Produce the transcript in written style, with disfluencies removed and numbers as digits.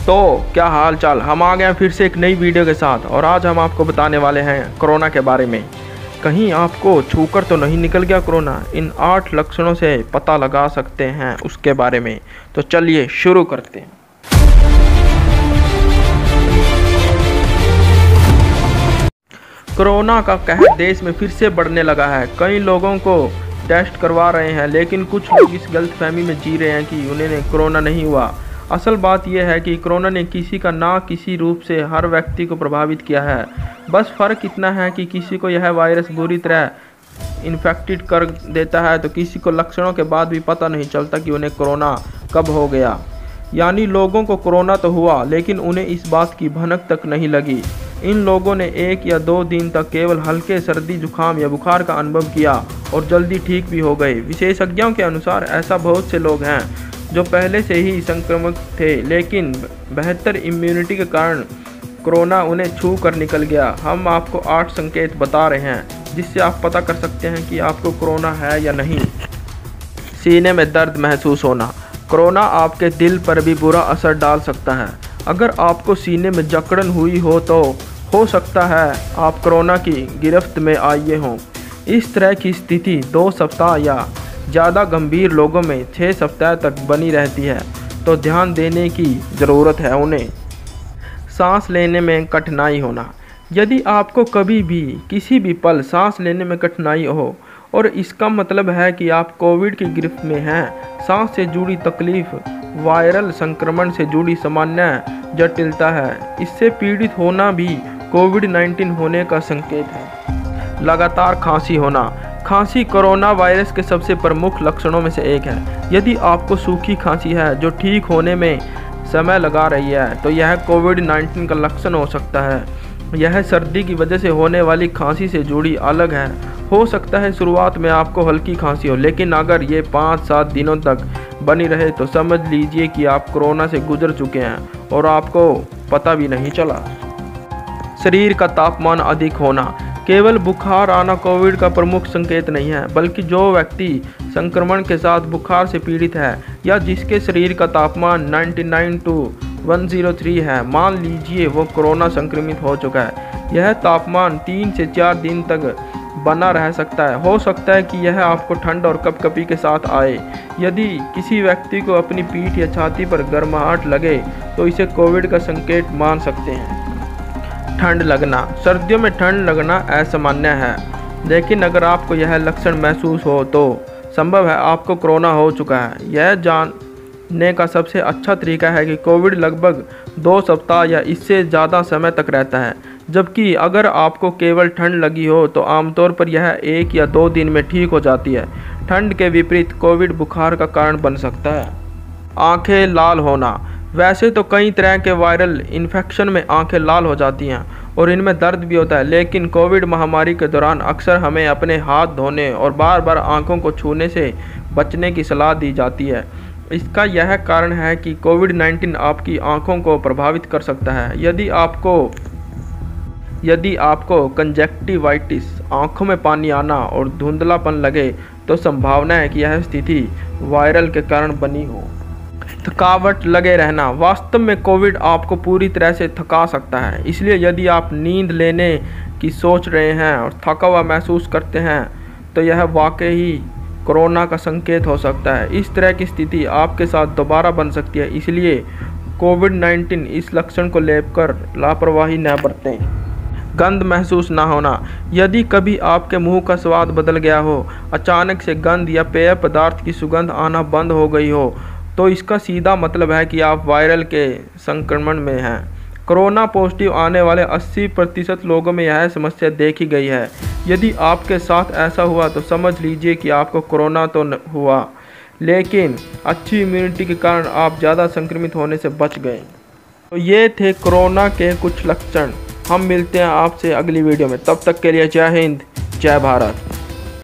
तो क्या हाल चाल, हम आ गए हैं फिर से एक नई वीडियो के साथ। और आज हम आपको बताने वाले हैं कोरोना के बारे में। कहीं आपको छूकर तो नहीं निकल गया कोरोना? इन 8 लक्षणों से पता लगा सकते हैं उसके बारे में। तो चलिए शुरू करते हैं। कोरोना का कहर देश में फिर से बढ़ने लगा है। कई लोगों को टेस्ट करवा रहे हैं, लेकिन कुछ लोग इस गलतफहमी में जी रहे हैं कि उन्हें कोरोना नहीं हुआ। असल बात यह है कि कोरोना ने किसी का ना किसी रूप से हर व्यक्ति को प्रभावित किया है। बस फ़र्क इतना है कि किसी को यह वायरस बुरी तरह इन्फेक्टेड कर देता है, तो किसी को लक्षणों के बाद भी पता नहीं चलता कि उन्हें कोरोना कब हो गया। यानी लोगों को कोरोना तो हुआ, लेकिन उन्हें इस बात की भनक तक नहीं लगी। इन लोगों ने 1 या 2 दिन तक केवल हल्के सर्दी जुकाम या बुखार का अनुभव किया और जल्दी ठीक भी हो गए। विशेषज्ञों के अनुसार ऐसा बहुत से लोग हैं जो पहले से ही संक्रमित थे, लेकिन बेहतर इम्यूनिटी के कारण कोरोना उन्हें छू कर निकल गया। हम आपको 8 संकेत बता रहे हैं जिससे आप पता कर सकते हैं कि आपको कोरोना है या नहीं। सीने में दर्द महसूस होना। कोरोना आपके दिल पर भी बुरा असर डाल सकता है। अगर आपको सीने में जकड़न हुई हो तो हो सकता है आप कोरोना की गिरफ्त में आए हों। इस तरह की स्थिति 2 सप्ताह या ज़्यादा गंभीर लोगों में 6 सप्ताह तक बनी रहती है, तो ध्यान देने की ज़रूरत है उन्हें। सांस लेने में कठिनाई होना। यदि आपको कभी भी किसी भी पल सांस लेने में कठिनाई हो और इसका मतलब है कि आप कोविड की गिरफ्त में हैं। सांस से जुड़ी तकलीफ वायरल संक्रमण से जुड़ी सामान्य जटिलता है। इससे पीड़ित होना भी कोविड-19 होने का संकेत है। लगातार खांसी होना। खांसी कोरोना वायरस के सबसे प्रमुख लक्षणों में से एक है। यदि आपको सूखी खांसी है जो ठीक होने में समय लगा रही है, तो यह कोविड-19 का लक्षण हो सकता है। यह सर्दी की वजह से होने वाली खांसी से जुड़ी अलग है। हो सकता है शुरुआत में आपको हल्की खांसी हो, लेकिन अगर ये 5-7 दिनों तक बनी रहे तो समझ लीजिए कि आप कोरोना से गुजर चुके हैं और आपको पता भी नहीं चला। शरीर का तापमान अधिक होना। केवल बुखार आना कोविड का प्रमुख संकेत नहीं है, बल्कि जो व्यक्ति संक्रमण के साथ बुखार से पीड़ित है या जिसके शरीर का तापमान 99 to 103 है, मान लीजिए वो कोरोना संक्रमित हो चुका है। यह तापमान 3 से 4 दिन तक बना रह सकता है। हो सकता है कि यह आपको ठंड और कपकपी के साथ आए। यदि किसी व्यक्ति को अपनी पीठ या छाती पर गर्माहट लगे तो इसे कोविड का संकेत मान सकते हैं। ठंड लगना। सर्दियों में ठंड लगना असामान्य है, लेकिन अगर आपको यह लक्षण महसूस हो तो संभव है आपको कोरोना हो चुका है। यह जानने का सबसे अच्छा तरीका है कि कोविड लगभग 2 सप्ताह या इससे ज़्यादा समय तक रहता है, जबकि अगर आपको केवल ठंड लगी हो तो आमतौर पर यह 1 या 2 दिन में ठीक हो जाती है। ठंड के विपरीत कोविड बुखार का कारण बन सकता है। आंखें लाल होना। वैसे तो कई तरह के वायरल इन्फेक्शन में आंखें लाल हो जाती हैं और इनमें दर्द भी होता है, लेकिन कोविड महामारी के दौरान अक्सर हमें अपने हाथ धोने और बार बार आंखों को छूने से बचने की सलाह दी जाती है। इसका यह कारण है कि कोविड-19 आपकी आंखों को प्रभावित कर सकता है। यदि आपको कंजक्टिवाइटिस, आंखों में पानी आना और धुंधलापन लगे, तो संभावना है कि यह स्थिति वायरल के कारण बनी हो। थकावट लगे रहना। वास्तव में कोविड आपको पूरी तरह से थका सकता है, इसलिए यदि आप नींद लेने की सोच रहे हैं और थका हुआ महसूस करते हैं तो यह वाकई ही कोरोना का संकेत हो सकता है। इस तरह की स्थिति आपके साथ दोबारा बन सकती है, इसलिए कोविड-19 इस लक्षण को लेकर लापरवाही न बरतें। गंध महसूस ना होना। यदि कभी आपके मुंह का स्वाद बदल गया हो, अचानक से गंध या पेय पदार्थ की सुगंध आना बंद हो गई हो, तो इसका सीधा मतलब है कि आप वायरल के संक्रमण में हैं। कोरोना पॉजिटिव आने वाले 80% लोगों में यह समस्या देखी गई है। यदि आपके साथ ऐसा हुआ तो समझ लीजिए कि आपको कोरोना तो हुआ, लेकिन अच्छी इम्यूनिटी के कारण आप ज़्यादा संक्रमित होने से बच गए। तो ये थे कोरोना के कुछ लक्षण। हम मिलते हैं आपसे अगली वीडियो में। तब तक के लिए जय हिंद, जय भारत।